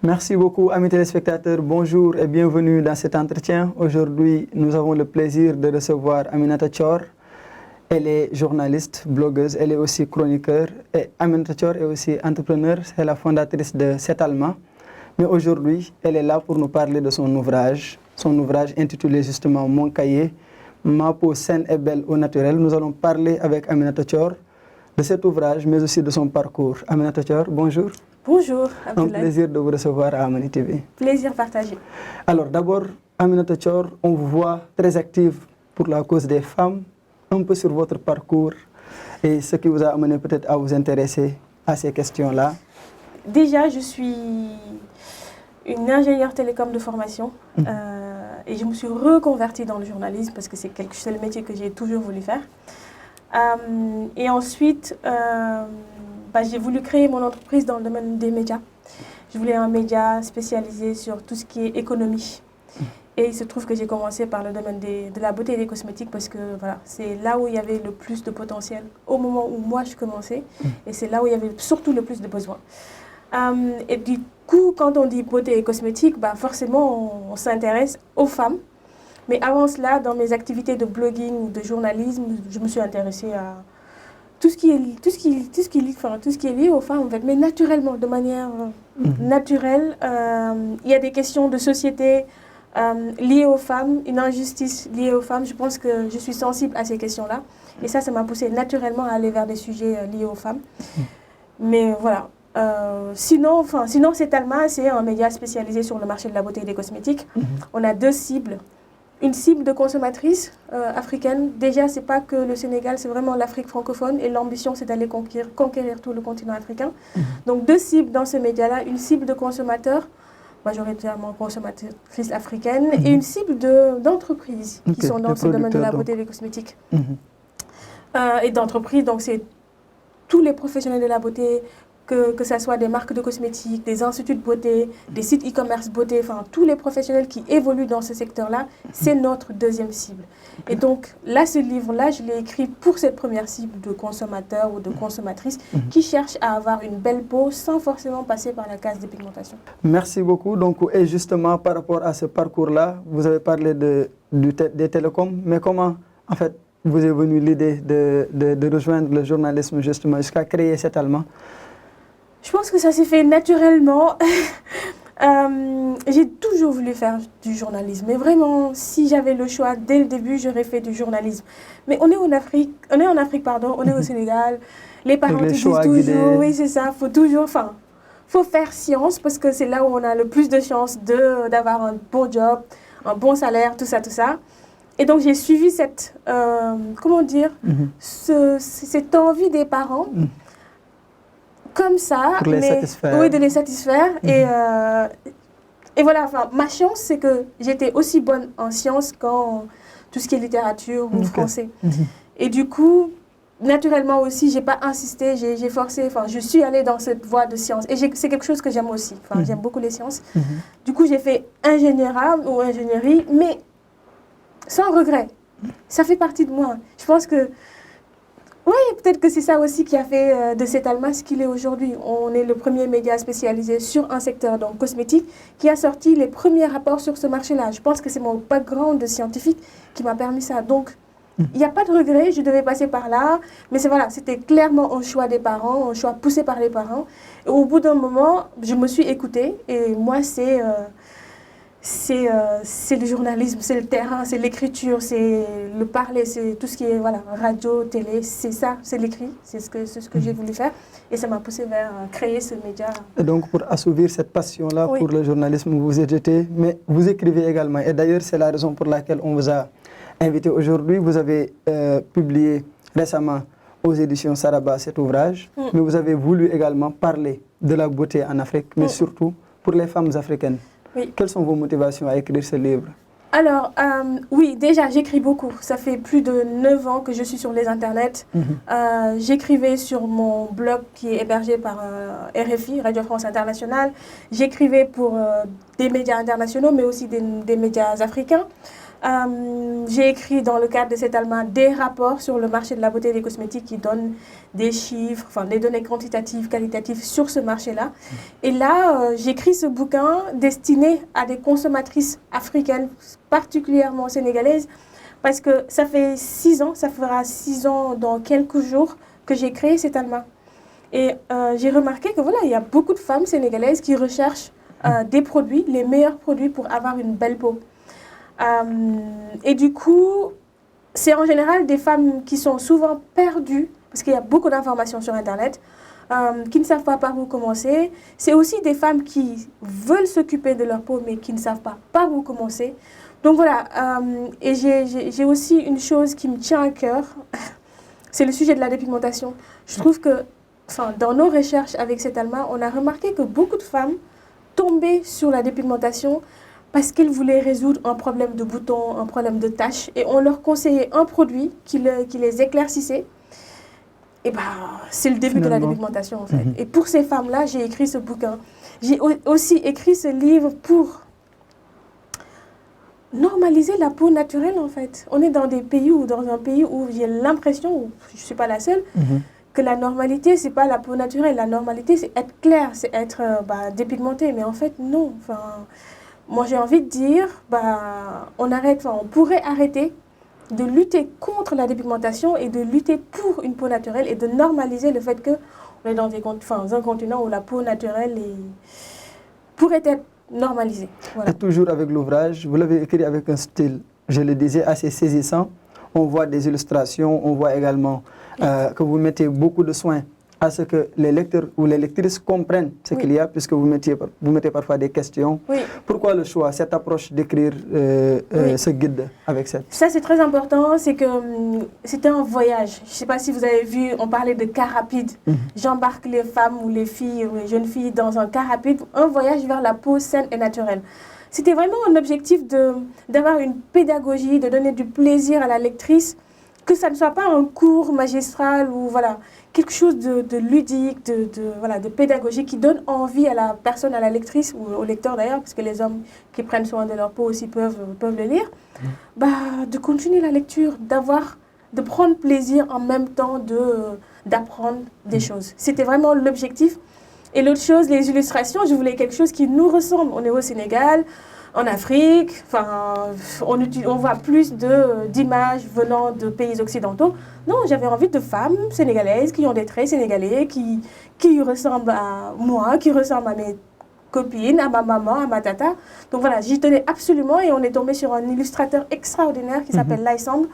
Merci beaucoup, amis téléspectateurs. Bonjour et bienvenue dans cet entretien. Aujourd'hui, nous avons le plaisir de recevoir Aminata Thior. Elle est journaliste, blogueuse, elle est aussi chroniqueur. Et Aminata Thior est aussi entrepreneur, c'est la fondatrice de Setalma. Mais aujourd'hui, elle est là pour nous parler de son ouvrage intitulé justement Mon cahier, ma peau saine et belle au naturel. Nous allons parler avec Aminata Thior de cet ouvrage, mais aussi de son parcours. Aminata Thior, bonjour. Bonjour, Abdoulaye. Un plaisir de vous recevoir à Amani TV. Plaisir partagé. Alors d'abord, Aminata Thior, on vous voit très active pour la cause des femmes, un peu sur votre parcours et ce qui vous a amené peut-être à vous intéresser à ces questions-là. Déjà, je suis une ingénieure télécom de formation et je me suis reconvertie dans le journalisme parce que c'est le métier que j'ai toujours voulu faire. Et ensuite, j'ai voulu créer mon entreprise dans le domaine des médias. Je voulais un média spécialisé sur tout ce qui est économie. Et il se trouve que j'ai commencé par le domaine de la beauté et des cosmétiques parce que voilà, c'est là où il y avait le plus de potentiel au moment où moi je commençais. Et c'est là où il y avait surtout le plus de besoins. Et du coup, quand on dit beauté et cosmétiques, forcément on s'intéresse aux femmes. Mais avant cela, dans mes activités de blogging ou de journalisme, je me suis intéressée à tout ce qui est lié aux femmes, en fait, mais naturellement, de manière naturelle. Il y a des questions de société liées aux femmes, une injustice liée aux femmes. Je pense que je suis sensible à ces questions-là. Et ça m'a poussée naturellement à aller vers des sujets liés aux femmes. Mais voilà. Sinon, Setalma, c'est un média spécialisé sur le marché de la beauté et des cosmétiques. On a deux cibles. Une cible de consommatrices africaines. Déjà, ce n'est pas que le Sénégal, c'est vraiment l'Afrique francophone. Et l'ambition, c'est d'aller conquérir tout le continent africain. Donc, deux cibles dans ce média-là. Une cible de consommateurs, majoritairement consommatrices africaines, et une cible d'entreprises qui sont dans ce domaine de la beauté et des cosmétiques. Et d'entreprises, donc c'est tous les professionnels de la beauté, que ce soit des marques de cosmétiques, des instituts de beauté, des sites e-commerce beauté, enfin tous les professionnels qui évoluent dans ce secteur-là, c'est notre deuxième cible. Et donc là, ce livre-là, je l'ai écrit pour cette première cible de consommateurs ou de consommatrices qui cherchent à avoir une belle peau sans forcément passer par la case dépigmentation. Merci beaucoup. Donc, et justement, par rapport à ce parcours-là, vous avez parlé des télécoms, mais comment, en fait, vous est venue l'idée de rejoindre le journalisme justement jusqu'à créer Setalma? Je pense que ça s'est fait naturellement. J'ai toujours voulu faire du journalisme. Mais vraiment, si j'avais le choix, dès le début, j'aurais fait du journalisme. Mais on est en Afrique, on est au Sénégal. Les parents te disent toujours, oui c'est ça, faut faire science parce que c'est là où on a le plus de chances d'avoir un bon job, un bon salaire, tout ça. Et donc j'ai suivi cette, cette envie des parents. Comme ça, pour les satisfaire. Oui, de les satisfaire. Et voilà, ma chance, c'est que j'étais aussi bonne en sciences qu'en tout ce qui est littérature ou français. Et du coup, naturellement aussi, j'ai pas insisté, j'ai forcé, je suis allée dans cette voie de sciences. Et c'est quelque chose que j'aime aussi, j'aime beaucoup les sciences. Du coup, j'ai fait ingénierie, mais sans regret. Ça fait partie de moi. Je pense que oui, peut-être que c'est ça aussi qui a fait de Setalma ce qu'il est aujourd'hui. On est le premier média spécialisé sur un secteur donc cosmétique qui a sorti les premiers rapports sur ce marché-là. Je pense que c'est mon background de scientifique qui m'a permis ça. Donc, il n'y a pas de regret, je devais passer par là. Mais c'était clairement un choix des parents, un choix poussé par les parents. Et au bout d'un moment, je me suis écoutée. Et moi, c'est le journalisme, c'est le terrain, c'est l'écriture, c'est le parler, c'est tout ce qui est radio, télé, c'est ça, c'est l'écrit, c'est ce que j'ai voulu faire. Et ça m'a poussé vers créer ce média. Et donc pour assouvir cette passion-là pour le journalisme, vous vous étiez, mais vous écrivez également. Et d'ailleurs, c'est la raison pour laquelle on vous a invité aujourd'hui. Vous avez publié récemment aux éditions Saraba cet ouvrage, mais vous avez voulu également parler de la beauté en Afrique, mais surtout pour les femmes africaines. Oui. Quelles sont vos motivations à écrire ce livre? Alors, oui, déjà, j'écris beaucoup. Ça fait plus de 9 ans que je suis sur les internets. J'écrivais sur mon blog qui est hébergé par RFI, Radio France Internationale. J'écrivais pour des médias internationaux, mais aussi des médias africains. J'ai écrit dans le cadre de cet allemand des rapports sur le marché de la beauté et des cosmétiques qui donnent des chiffres, enfin des données quantitatives, qualitatives sur ce marché-là. Et là, j'écris ce bouquin destiné à des consommatrices africaines, particulièrement sénégalaises, parce que ça fait 6 ans, ça fera 6 ans dans quelques jours que j'ai créé cet allemand. Et j'ai remarqué que voilà, il y a beaucoup de femmes sénégalaises qui recherchent des produits, les meilleurs produits pour avoir une belle peau. Et du coup, c'est en général des femmes qui sont souvent perdues, parce qu'il y a beaucoup d'informations sur Internet, qui ne savent pas par où commencer. C'est aussi des femmes qui veulent s'occuper de leur peau, mais qui ne savent pas par où commencer. Donc voilà, et j'ai aussi une chose qui me tient à cœur, c'est le sujet de la dépigmentation. Je trouve que dans nos recherches avec cet allemand, on a remarqué que beaucoup de femmes tombaient sur la dépigmentation parce qu'elles voulaient résoudre un problème de boutons, un problème de taches, et on leur conseillait un produit qui les éclaircissait. Et c'est le début de la dépigmentation en fait. Et pour ces femmes-là, j'ai écrit ce bouquin. J'ai aussi écrit ce livre pour normaliser la peau naturelle en fait. On est dans un pays où j'ai l'impression, je ne suis pas la seule, que la normalité, c'est pas la peau naturelle. La normalité, c'est être clair, c'est être dépigmenté. Mais en fait, non. Moi, j'ai envie de dire, on pourrait arrêter de lutter contre la dépigmentation et de lutter pour une peau naturelle et de normaliser le fait qu'on est dans un continent où la peau naturelle pourrait être normalisée. Voilà. Et toujours avec l'ouvrage, vous l'avez écrit avec un style, je le disais, assez saisissant. On voit des illustrations, on voit également que vous mettez beaucoup de soin à ce que les lecteurs ou les lectrices comprennent ce qu'il y a, puisque vous mettez parfois des questions. Oui. Pourquoi le choix, cette approche d'écrire ce guide avec cette? Ça, c'est très important, c'est que c'était un voyage. Je ne sais pas si vous avez vu, on parlait de car rapide. J'embarque les femmes ou les filles ou les jeunes filles dans un car rapide, un voyage vers la peau saine et naturelle. C'était vraiment un objectif d'avoir une pédagogie, de donner du plaisir à la lectrice, que ça ne soit pas un cours magistral ou voilà, quelque chose de ludique, de pédagogique qui donne envie à la personne, à la lectrice ou au lecteur d'ailleurs, parce que les hommes qui prennent soin de leur peau aussi peuvent le lire, de continuer la lecture, de prendre plaisir en même temps d'apprendre des choses. C'était vraiment l'objectif. Et l'autre chose, les illustrations, je voulais quelque chose qui nous ressemble. On est au Sénégal, en Afrique, on voit plus d'images venant de pays occidentaux. Non, j'avais envie de femmes sénégalaises qui ont des traits sénégalais, qui ressemblent à moi, qui ressemblent à mes copines, à ma maman, à ma tata. Donc voilà, j'y tenais absolument et on est tombé sur un illustrateur extraordinaire qui s'appelle Laïsamb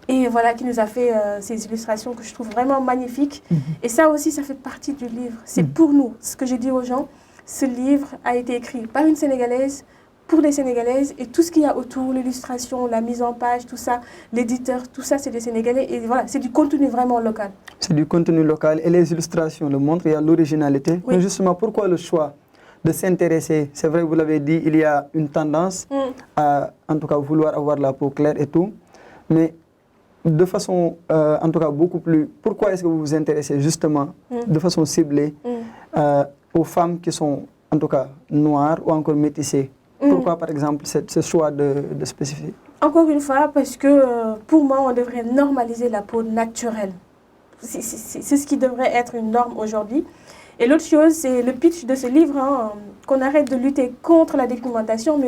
et voilà, qui nous a fait ces illustrations que je trouve vraiment magnifiques. Et ça aussi, ça fait partie du livre. C'est pour nous. Ce que j'ai dit aux gens, ce livre a été écrit par une Sénégalaise, pour les Sénégalaises, et tout ce qu'il y a autour, l'illustration, la mise en page, tout ça, l'éditeur, tout ça, c'est des Sénégalais. Et voilà, c'est du contenu vraiment local. C'est du contenu local et les illustrations le montrent, il y a l'originalité. Oui. Mais justement, pourquoi le choix de s'intéresser? C'est vrai, vous l'avez dit, il y a une tendance à, en tout cas, vouloir avoir la peau claire et tout. Mais de façon, en tout cas, beaucoup plus... Pourquoi est-ce que vous vous intéressez justement, de façon ciblée, aux femmes qui sont, en tout cas, noires ou encore métissées? Pourquoi, par exemple, ce choix de spécifier? Encore une fois, parce que pour moi, on devrait normaliser la peau naturelle. C'est ce qui devrait être une norme aujourd'hui. Et l'autre chose, c'est le pitch de ce livre, qu'on arrête de lutter contre la dépigmentation,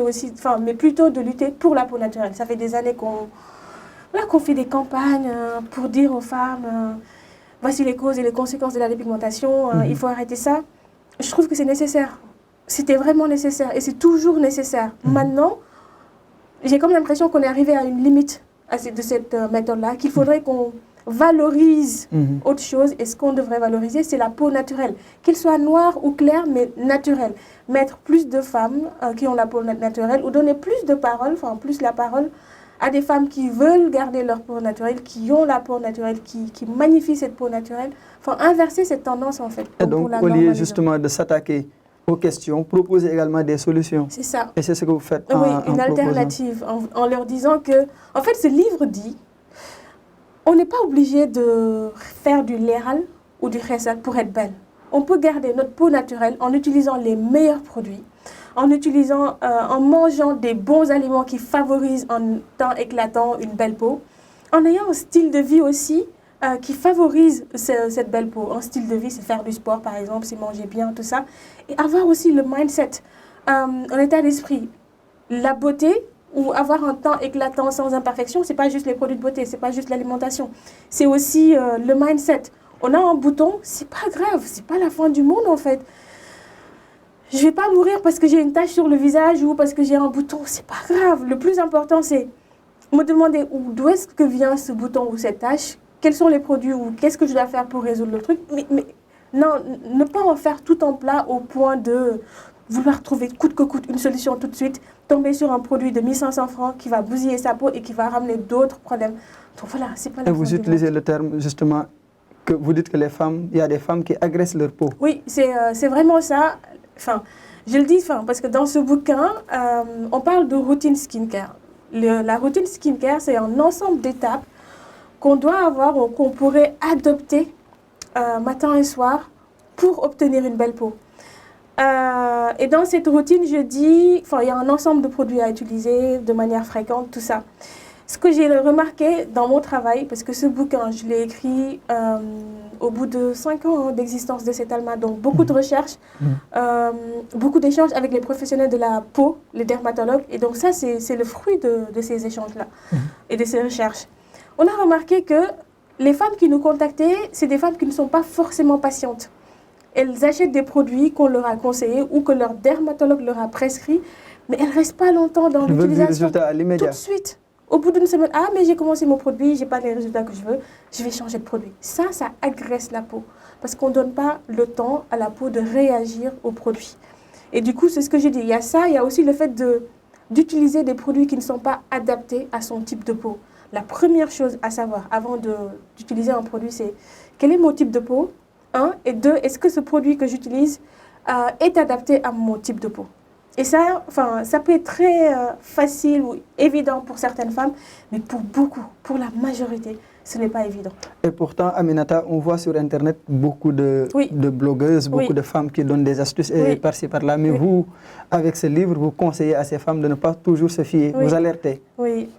mais plutôt de lutter pour la peau naturelle. Ça fait des années qu'on fait des campagnes pour dire aux femmes, voici les causes et les conséquences de la dépigmentation, il faut arrêter ça. Je trouve que c'est nécessaire. C'était vraiment nécessaire et c'est toujours nécessaire. Maintenant, j'ai comme l'impression qu'on est arrivé à une limite de cette méthode-là, qu'il faudrait qu'on valorise autre chose. Et ce qu'on devrait valoriser, c'est la peau naturelle. Qu'elle soit noire ou claire, mais naturelle. Mettre plus de femmes qui ont la peau naturelle ou donner plus de parole, plus la parole à des femmes qui veulent garder leur peau naturelle, qui ont la peau naturelle, qui magnifient cette peau naturelle. Inverser cette tendance en fait. Et donc, au lieu justement de s'attaquer aux questions, proposer également des solutions. C'est ça. Et c'est ce que vous faites une alternative, en leur disant que, en fait, ce livre dit, on n'est pas obligé de faire du léral ou du khessal pour être belle. On peut garder notre peau naturelle en utilisant les meilleurs produits, en mangeant des bons aliments qui favorisent en temps éclatant une belle peau, en ayant un style de vie aussi qui favorise cette belle peau. Un style de vie, c'est faire du sport par exemple, c'est manger bien, tout ça. Et avoir aussi le mindset, un état d'esprit. La beauté, ou avoir un temps éclatant sans imperfection, c'est pas juste les produits de beauté, c'est pas juste l'alimentation. C'est aussi le mindset. On a un bouton, c'est pas grave, c'est pas la fin du monde en fait. Je vais pas mourir parce que j'ai une tache sur le visage ou parce que j'ai un bouton, c'est pas grave. Le plus important, c'est me demander d'où est-ce que vient ce bouton ou cette tache, quels sont les produits ou qu'est-ce que je dois faire pour résoudre le truc. Mais non, ne pas en faire tout en plat au point de vouloir trouver coûte que coûte une solution tout de suite, tomber sur un produit de 1500 francs qui va bousiller sa peau et qui va ramener d'autres problèmes. Donc voilà, c'est pas la fin du monde. Et vous utilisez le terme justement, que vous dites que les femmes, il y a des femmes qui agressent leur peau. Oui, c'est vraiment ça. Enfin, je le dis parce que dans ce bouquin, on parle de routine skincare. La routine skincare, c'est un ensemble d'étapes qu'on doit avoir ou qu'on pourrait adopter matin et soir pour obtenir une belle peau. Et dans cette routine, je dis, il y a un ensemble de produits à utiliser de manière fréquente, tout ça. Ce que j'ai remarqué dans mon travail, parce que ce bouquin, je l'ai écrit au bout de 5 ans d'existence de cet almanach, donc beaucoup de recherches, beaucoup d'échanges avec les professionnels de la peau, les dermatologues, et donc ça, c'est le fruit de ces échanges-là et de ces recherches. On a remarqué que les femmes qui nous contactaient, c'est des femmes qui ne sont pas forcément patientes. Elles achètent des produits qu'on leur a conseillés ou que leur dermatologue leur a prescrits, mais elles ne restent pas longtemps dans l'utilisation. Tout de suite. Au bout d'une semaine, mais j'ai commencé mon produit, je n'ai pas les résultats que je veux, je vais changer de produit. Ça agresse la peau. Parce qu'on ne donne pas le temps à la peau de réagir au produit. Et du coup, c'est ce que j'ai dit. Il y a ça, il y a aussi le fait d'utiliser des produits qui ne sont pas adaptés à son type de peau. La première chose à savoir avant d'utiliser un produit, c'est quel est mon type de peau ? 1, et 2, est-ce que ce produit que j'utilise est adapté à mon type de peau ? Et ça peut être très facile ou évident pour certaines femmes, mais pour pour la majorité, ce n'est pas évident. Et pourtant, Aminata, on voit sur Internet beaucoup de blogueuses, beaucoup de femmes qui donnent des astuces par-ci, par-là. Mais vous, avec ce livre, vous conseillez à ces femmes de ne pas toujours se fier, vous alertez. Oui,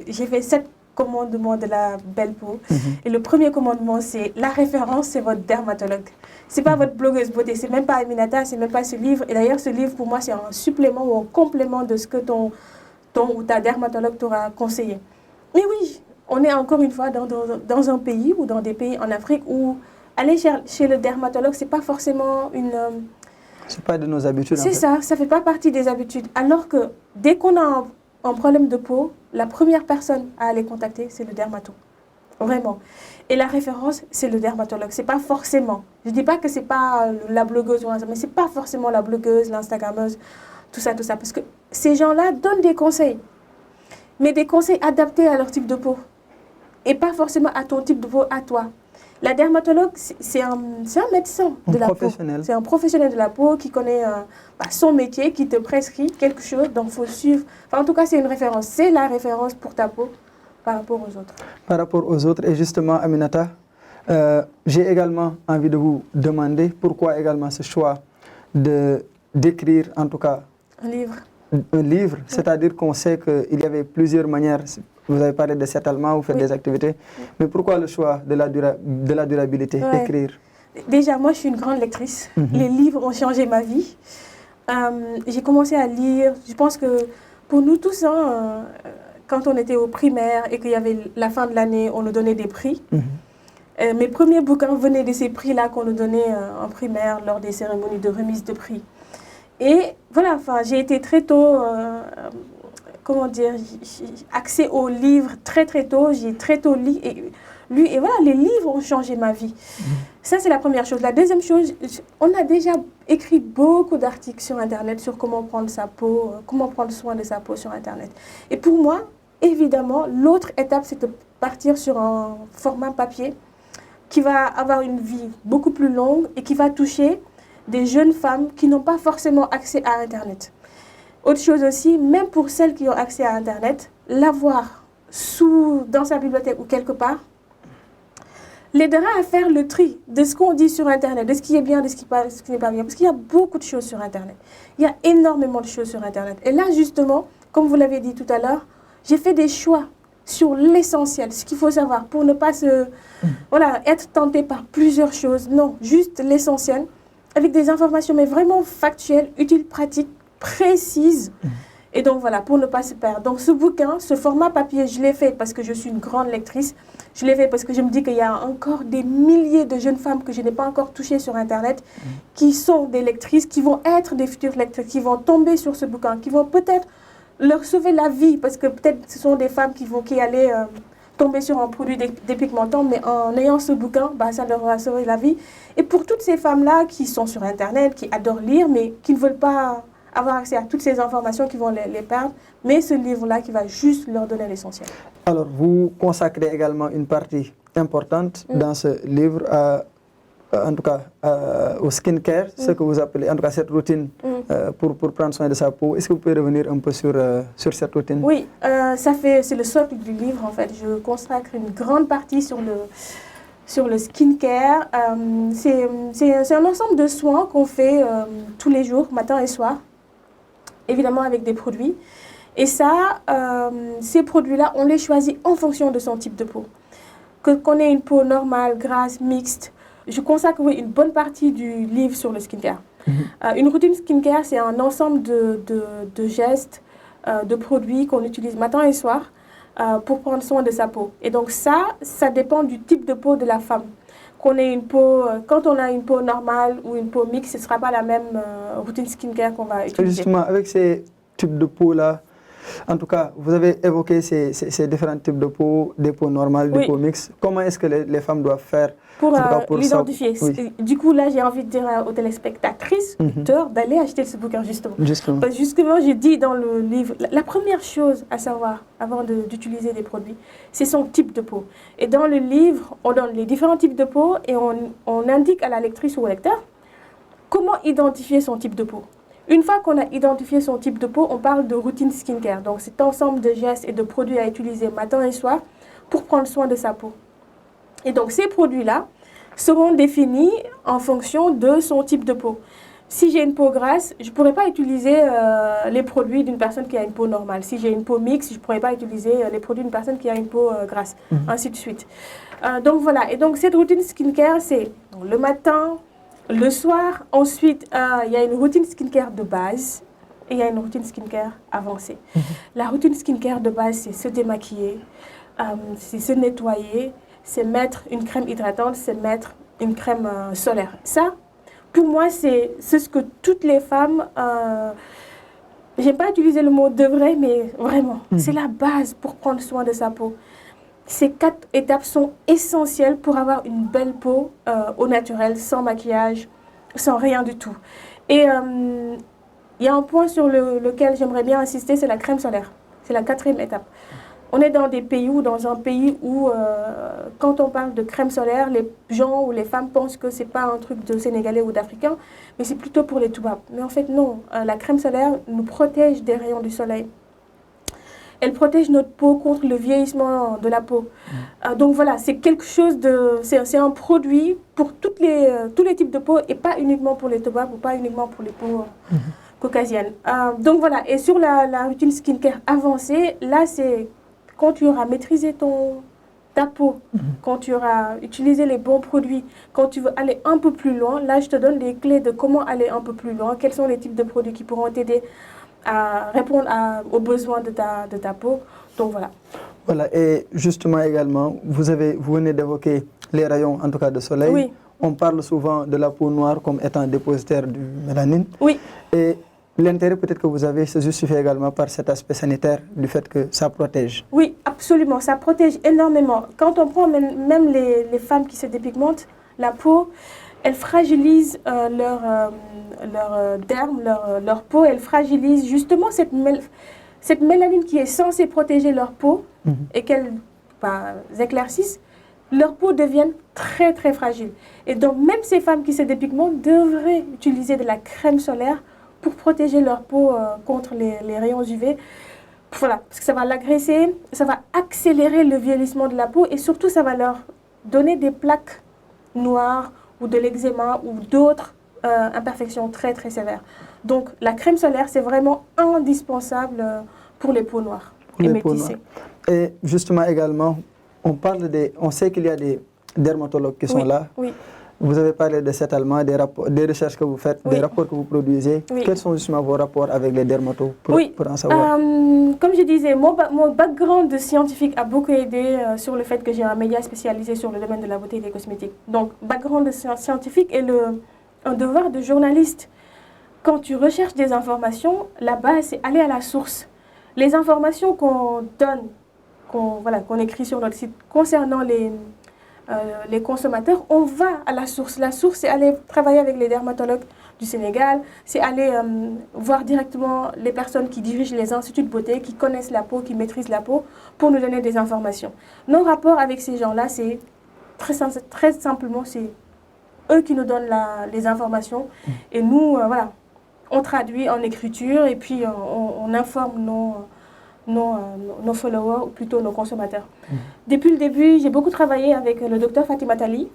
j'ai fait 7 commandements de la belle peau. Et le premier commandement, c'est la référence, c'est votre dermatologue. C'est pas votre blogueuse beauté, c'est même pas Aminata, c'est même pas ce livre. Et d'ailleurs, ce livre, pour moi, c'est un supplément ou un complément de ce que ton ou ta dermatologue t'aura conseillé. Mais oui, on est encore une fois dans un pays ou dans des pays en Afrique où aller chez le dermatologue, c'est pas forcément une... c'est pas de nos habitudes. C'est ça fait pas partie des habitudes. Alors que dès qu'on a un problème de peau, la première personne à aller contacter, c'est le dermato. Vraiment. Et la référence, c'est le dermatologue. C'est pas forcément. Je dis pas que c'est pas la blogueuse, mais c'est pas forcément la blogueuse, l'instagrammeuse, tout ça. Parce que ces gens-là donnent des conseils. Mais des conseils adaptés à leur type de peau. Et pas forcément à ton type de peau, à toi. La dermatologue, c'est un médecin de la peau. C'est un professionnel de la peau qui connaît son métier, qui te prescrit quelque chose, donc il faut suivre. En tout cas, c'est une référence. C'est la référence pour ta peau par rapport aux autres. Par rapport aux autres. Et justement, Aminata, j'ai également envie de vous demander pourquoi également ce choix d'écrire, en tout cas, un livre, c'est-à-dire qu'on sait qu'il y avait plusieurs manières. Vous avez parlé de s'étalement, vous faites des activités. Mais pourquoi le choix de la durabilité, d'écrire? Déjà, moi, je suis une grande lectrice. Les livres ont changé ma vie. J'ai commencé à lire. Je pense que pour nous tous, quand on était au primaire et qu'il y avait la fin de l'année, on nous donnait des prix. Mes premiers bouquins venaient de ces prix-là qu'on nous donnait en primaire lors des cérémonies de remise de prix. Et voilà, j'ai été très tôt... accès aux livres très tôt, j'ai très tôt lu et voilà, les livres ont changé ma vie. Ça, c'est la première chose. La deuxième chose, on a déjà écrit beaucoup d'articles sur Internet sur comment prendre sa peau, comment prendre soin de sa peau sur Internet. Et pour moi, évidemment, l'autre étape, c'est de partir sur un format papier qui va avoir une vie beaucoup plus longue et qui va toucher des jeunes femmes qui n'ont pas forcément accès à Internet. Autre chose aussi, même pour celles qui ont accès à Internet, l'avoir dans sa bibliothèque ou quelque part, l'aidera à faire le tri de ce qu'on dit sur Internet, de ce qui est bien, de ce qui n'est pas bien. Parce qu'il y a beaucoup de choses sur Internet. Il y a énormément de choses sur Internet. Et là, justement, comme vous l'avez dit tout à l'heure, j'ai fait des choix sur l'essentiel, ce qu'il faut savoir pour ne pas être tenté par plusieurs choses. Non, juste l'essentiel, avec des informations, mais vraiment factuelles, utiles, pratiques, précises. Et donc voilà, pour ne pas se perdre. Donc ce bouquin, ce format papier, je l'ai fait parce que je suis une grande lectrice. Je l'ai fait parce que je me dis qu'il y a encore des milliers de jeunes femmes que je n'ai pas encore touchées sur Internet, qui sont des lectrices, qui vont être des futures lectrices, qui vont tomber sur ce bouquin, qui vont peut-être leur sauver la vie, parce que peut-être ce sont des femmes qui allaient tomber sur un produit dépigmentant, mais en ayant ce bouquin, ça leur a sauvé la vie. Et pour toutes ces femmes-là qui sont sur Internet, qui adorent lire, mais qui ne veulent pas avoir accès à toutes ces informations, qui vont les perdre, mais ce livre-là qui va juste leur donner l'essentiel. Alors, vous consacrez également une partie importante dans ce livre en tout cas au skincare, ce que vous appelez, en tout cas cette routine pour prendre soin de sa peau. Est-ce que vous pouvez revenir un peu sur cette routine? Oui, c'est le socle du livre en fait. Je consacre une grande partie sur le skincare. C'est un ensemble de soins qu'on fait tous les jours, matin et soir, évidemment avec des produits. Et ça, ces produits-là, on les choisit en fonction de son type de peau. Qu'on ait une peau normale, grasse, mixte. Je consacre une bonne partie du livre sur le skincare. Une routine skincare, c'est un ensemble de gestes, de produits qu'on utilise matin et soir pour prendre soin de sa peau. Et donc ça dépend du type de peau de la femme. Qu'on ait une peau, quand on a une peau normale ou une peau mixte, ce ne sera pas la même routine skincare qu'on va utiliser. Justement, avec ces types de peau-là, en tout cas, vous avez évoqué ces différents types de peau, des peaux normales, des peaux mixtes. Comment est-ce que les femmes doivent faire pour l'identifier? Du coup, là, j'ai envie de dire aux téléspectatrices, d'aller acheter ce bouquin, justement. Parce que justement, j'ai dit dans le livre, la première chose à savoir avant d'utiliser des produits, c'est son type de peau. Et dans le livre, on donne les différents types de peau et on indique à la lectrice ou au lecteur comment identifier son type de peau. Une fois qu'on a identifié son type de peau, on parle de routine skincare. Donc, cet ensemble de gestes et de produits à utiliser matin et soir pour prendre soin de sa peau. Et donc, ces produits-là seront définis en fonction de son type de peau. Si j'ai une peau grasse, je ne pourrais pas utiliser les produits d'une personne qui a une peau normale. Si j'ai une peau mixte, je ne pourrais pas utiliser les produits d'une personne qui a une peau grasse, ainsi de suite. Donc, voilà. Et donc, cette routine skincare, c'est le matin, le soir. Ensuite, il y a une routine skincare de base et il y a une routine skincare avancée. La routine skincare de base, c'est se démaquiller, c'est se nettoyer, c'est mettre une crème hydratante, c'est mettre une crème solaire. Ça, pour moi, c'est ce que toutes les femmes, j'aime pas utiliser le mot devraient, mais vraiment, c'est la base pour prendre soin de sa peau. Ces 4 étapes sont essentielles pour avoir une belle peau au naturel, sans maquillage, sans rien du tout. Et il y a un point sur lequel j'aimerais bien insister, c'est la crème solaire. C'est la 4e étape. On est dans un pays où, quand on parle de crème solaire, les gens ou les femmes pensent que ce n'est pas un truc de Sénégalais ou d'Africains, mais c'est plutôt pour les Toubabs. Mais en fait, non. La crème solaire nous protège des rayons du soleil. Elle protège notre peau contre le vieillissement de la peau. Donc voilà, c'est quelque chose c'est un produit pour tous les types de peau et pas uniquement pour les Toubabs ou pas uniquement pour les peaux caucasiennes. Donc voilà, et sur la routine skincare avancée, là c'est quand tu auras maîtrisé ta peau, quand tu auras utilisé les bons produits, quand tu veux aller un peu plus loin, là je te donne les clés de comment aller un peu plus loin, quels sont les types de produits qui pourront t'aider à répondre aux besoins de ta peau. Donc voilà. Voilà, et justement également, vous venez d'évoquer les rayons, en tout cas de soleil. Oui. On parle souvent de la peau noire comme étant dépositaire du mélanine. Oui. Et l'intérêt peut-être que vous avez se justifie également par cet aspect sanitaire, du fait que ça protège. Oui, absolument, ça protège énormément. Quand on prend même les femmes qui se dépigmentent, la peau, elle fragilise leur derme, leur peau, elle fragilise justement cette mélanine qui est censée protéger leur peau et qu'elle éclaircisse, leur peau devient très très fragile. Et donc même ces femmes qui se dépigmentent devraient utiliser de la crème solaire pour protéger leur peau contre les rayons UV. Voilà, parce que ça va l'agresser, ça va accélérer le vieillissement de la peau et surtout ça va leur donner des plaques noires ou de l'eczéma ou d'autres imperfections très très sévères. Donc la crème solaire, c'est vraiment indispensable pour les peaux noires et métissées. Et justement également, on sait qu'il y a des dermatologues qui sont là. Oui. Vous avez parlé de cet allemand, des recherches que vous faites, des rapports que vous produisez. Oui. Quels sont justement vos rapports avec les dermatologues pour en savoir? Comme je disais, mon background de scientifique a beaucoup aidé sur le fait que j'ai un média spécialisé sur le domaine de la beauté et des cosmétiques. Donc, background de scientifique et un devoir de journaliste. Quand tu recherches des informations, la base, c'est aller à la source. Les informations qu'on donne, qu'on écrit sur notre site concernant les consommateurs, on va à la source. La source, c'est aller travailler avec les dermatologues du Sénégal, c'est aller voir directement les personnes qui dirigent les instituts de beauté, qui connaissent la peau, qui maîtrisent la peau, pour nous donner des informations. Nos rapports avec ces gens-là, c'est très simplement, c'est eux qui nous donnent les informations. Et nous, voilà, on traduit en écriture et puis on informe nos followers, ou plutôt nos consommateurs. Depuis le début, j'ai beaucoup travaillé avec le docteur Fatima Tali.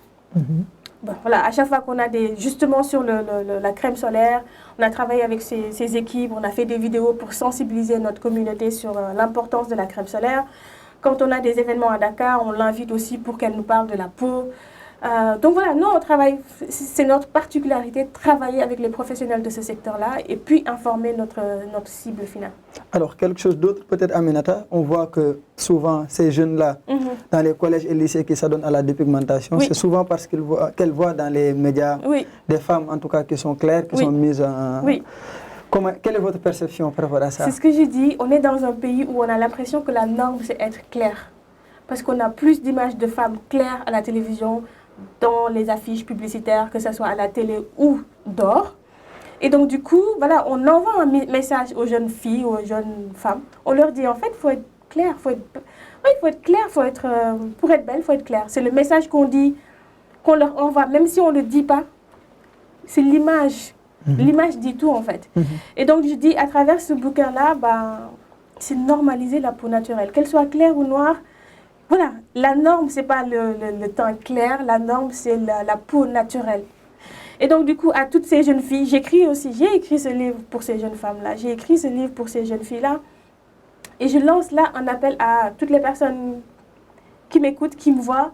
Bon, voilà, à chaque fois qu'on a justement sur la crème solaire, on a travaillé avec ses équipes, on a fait des vidéos pour sensibiliser notre communauté sur l'importance de la crème solaire. Quand on a des événements à Dakar, on l'invite aussi pour qu'elle nous parle de la peau. Donc voilà, nous on travaille, c'est notre particularité, travailler avec les professionnels de ce secteur-là et puis informer notre cible finale. Alors quelque chose d'autre peut-être Aminata, on voit que souvent ces jeunes-là, dans les collèges et lycées qui s'adonnent à la dépigmentation, c'est souvent parce qu'elles voient dans les médias des femmes en tout cas qui sont claires, qui sont mises en... Quelle est votre perception par rapport à ça? C'est ce que j'ai dit, on est dans un pays où on a l'impression que la norme c'est être clair. Parce qu'on a plus d'images de femmes claires à la télévision, dans les affiches publicitaires, que ce soit à la télé ou dehors. Et donc du coup, voilà, on envoie un message aux jeunes filles, aux jeunes femmes. On leur dit en fait, il faut être clair, pour être belle, il faut être clair. C'est le message qu'on dit, qu'on leur envoie, même si on ne le dit pas. C'est l'image. L'image dit tout en fait. Et donc je dis, à travers ce bouquin-là, c'est normaliser la peau naturelle. Qu'elle soit claire ou noire, voilà, la norme, ce n'est pas le teint clair, la norme, c'est la peau naturelle. Et donc, du coup, à toutes ces jeunes filles, j'ai écrit ce livre pour ces jeunes femmes-là, j'ai écrit ce livre pour ces jeunes filles-là. Et je lance là un appel à toutes les personnes qui m'écoutent, qui me voient,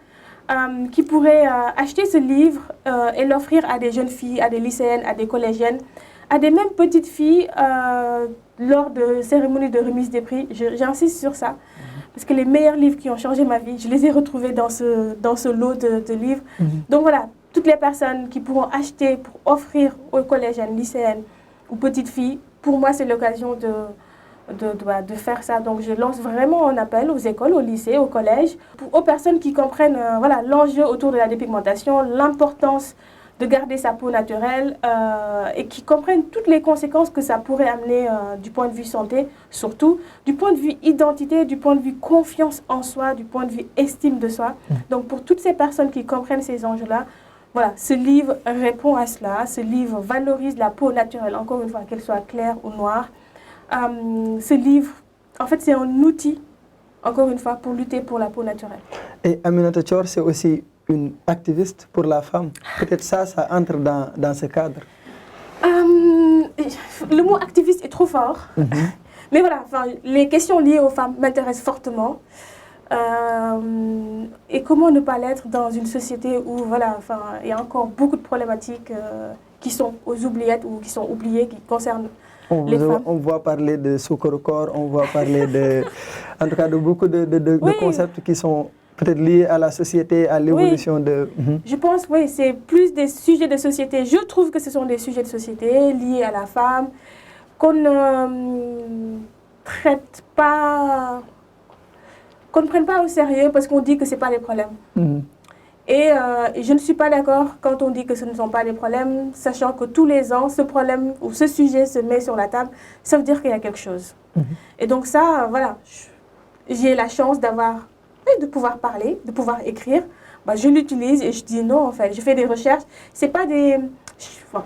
qui pourraient acheter ce livre et l'offrir à des jeunes filles, à des lycéennes, à des collégiennes, à des mêmes petites filles lors de cérémonies de remise des prix. J'insiste sur ça. Parce que les meilleurs livres qui ont changé ma vie, je les ai retrouvés dans ce lot de livres. Donc voilà, toutes les personnes qui pourront acheter pour offrir aux collégiennes, lycéennes ou petites filles, pour moi c'est l'occasion de faire ça. Donc je lance vraiment un appel aux écoles, aux lycées, aux collèges, aux personnes qui comprennent voilà, l'enjeu autour de la dépigmentation, l'importance de garder sa peau naturelle et qui comprennent toutes les conséquences que ça pourrait amener du point de vue santé, surtout du point de vue identité, du point de vue confiance en soi, du point de vue estime de soi. Donc pour toutes ces personnes qui comprennent ces enjeux-là, voilà, ce livre répond à cela, ce livre valorise la peau naturelle, encore une fois, qu'elle soit claire ou noire. Ce livre, en fait, c'est un outil, encore une fois, pour lutter pour la peau naturelle. Et Aminata Thior, c'est aussi une activiste pour la femme. Peut-être ça entre dans ce cadre. Le mot activiste est trop fort. Mais voilà, les questions liées aux femmes m'intéressent fortement. Et comment ne pas l'être dans une société où voilà, il y a encore beaucoup de problématiques qui sont aux oubliettes ou qui sont oubliées, qui concernent les femmes. On voit parler de Sokorokor, on voit parler en tout cas de beaucoup de concepts qui sont peut-être liés à la société, à l'évolution de... Je pense, oui, c'est plus des sujets de société. Je trouve que ce sont des sujets de société liés à la femme, qu'on ne traite pas, qu'on ne prenne pas au sérieux parce qu'on dit que ce n'est pas des problèmes. Et je ne suis pas d'accord quand on dit que ce ne sont pas des problèmes, sachant que tous les ans, ce problème ou ce sujet se met sur la table, ça veut dire qu'il y a quelque chose. Et donc ça, voilà, j'ai la chance de pouvoir parler, de pouvoir écrire. Je l'utilise et je dis non, en fait, je fais des recherches. C'est pas des...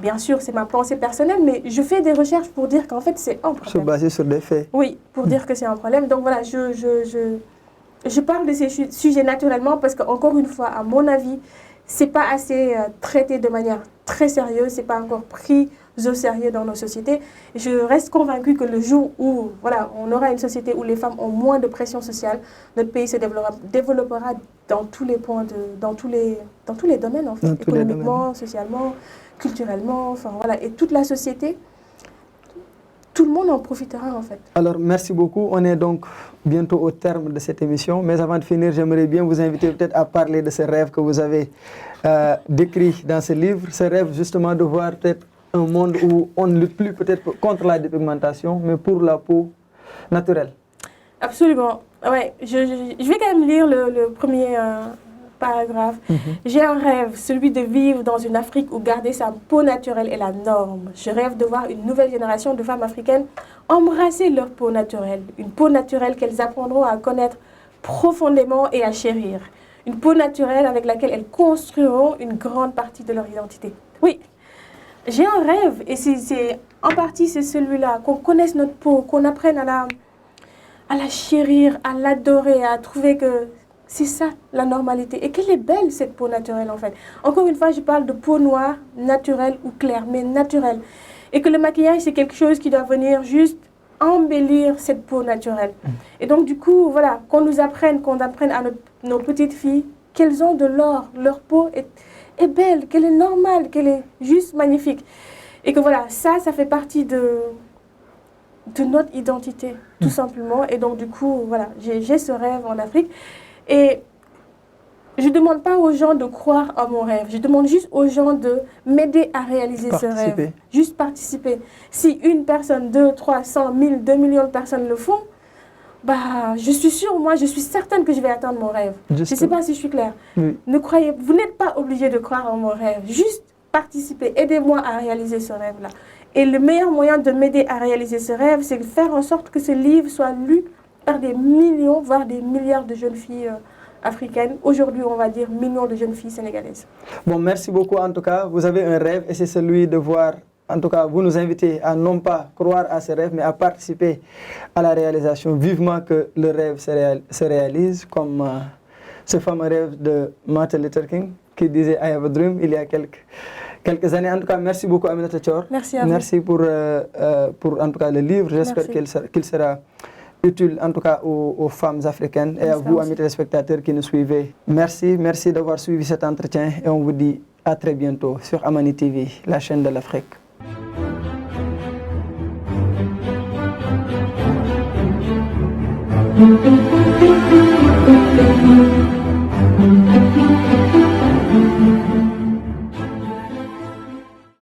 bien sûr, c'est ma pensée personnelle, mais je fais des recherches pour dire qu'en fait, c'est un problème. Se baser sur des faits. Oui, pour dire que c'est un problème. Donc voilà, je je parle de ces sujets naturellement parce qu'encore une fois, à mon avis, c'est pas assez traité de manière très sérieuse, c'est pas encore pris au sérieux dans nos sociétés. Je reste convaincue que le jour où voilà, on aura une société où les femmes ont moins de pression sociale, notre pays se développera dans tous les points, dans tous les domaines en fait, économiquement, socialement, culturellement, enfin voilà, et toute la société. Tout le monde en profitera en fait. Alors merci beaucoup, on est donc bientôt au terme de cette émission, mais avant de finir, j'aimerais bien vous inviter peut-être à parler de ce rêve que vous avez décrit dans ce livre, ce rêve justement de voir peut-être un monde où on ne lutte plus peut-être contre la dépigmentation, mais pour la peau naturelle. Absolument, ouais, je vais quand même lire le premier paragraphe. J'ai un rêve, celui de vivre dans une Afrique où garder sa peau naturelle est la norme. Je rêve de voir une nouvelle génération de femmes africaines embrasser leur peau naturelle. Une peau naturelle qu'elles apprendront à connaître profondément et à chérir. Une peau naturelle avec laquelle elles construiront une grande partie de leur identité. Oui, j'ai un rêve et en partie c'est celui-là, qu'on connaisse notre peau, qu'on apprenne à la chérir, à l'adorer, à trouver que c'est ça la normalité. Et qu'elle est belle cette peau naturelle en fait. Encore une fois, je parle de peau noire, naturelle ou claire, mais naturelle. Et que le maquillage c'est quelque chose qui doit venir juste embellir cette peau naturelle. Et donc du coup, voilà, qu'on apprenne à nos petites filles qu'elles ont de l'or, leur peau est belle, qu'elle est normale, qu'elle est juste magnifique. Et que voilà, ça fait partie de notre identité, tout simplement. Et donc du coup, voilà, j'ai ce rêve en Afrique. Et je ne demande pas aux gens de croire à mon rêve. Je demande juste aux gens de m'aider à réaliser ce rêve. Juste participer. Si une personne, 2, 3, 100, 1000, 2 millions de personnes le font, bah, je suis sûre, moi, je suis certaine que je vais atteindre mon rêve. Je ne sais pas si je suis claire. Oui. Vous n'êtes pas obligé de croire en mon rêve. Juste participer. Aidez-moi à réaliser ce rêve-là. Et le meilleur moyen de m'aider à réaliser ce rêve, c'est de faire en sorte que ce livre soit lu par des millions, voire des milliards de jeunes filles africaines. Aujourd'hui, on va dire millions de jeunes filles sénégalaises. Bon, merci beaucoup en tout cas. Vous avez un rêve et c'est celui de voir, en tout cas, vous nous invitez à non pas croire à ce rêve, mais à participer à la réalisation. Vivement que le rêve se réalise, comme ce fameux rêve de Martin Luther King qui disait « I have a dream » il y a quelques années. En tout cas, merci beaucoup Aminata Thior. Merci à vous. Merci pour en tout cas le livre. J'espère qu'il sera utile en tout cas aux femmes africaines et à vous, amis téléspectateurs qui nous suivez. Merci d'avoir suivi cet entretien et on vous dit à très bientôt sur Amani TV, la chaîne de l'Afrique.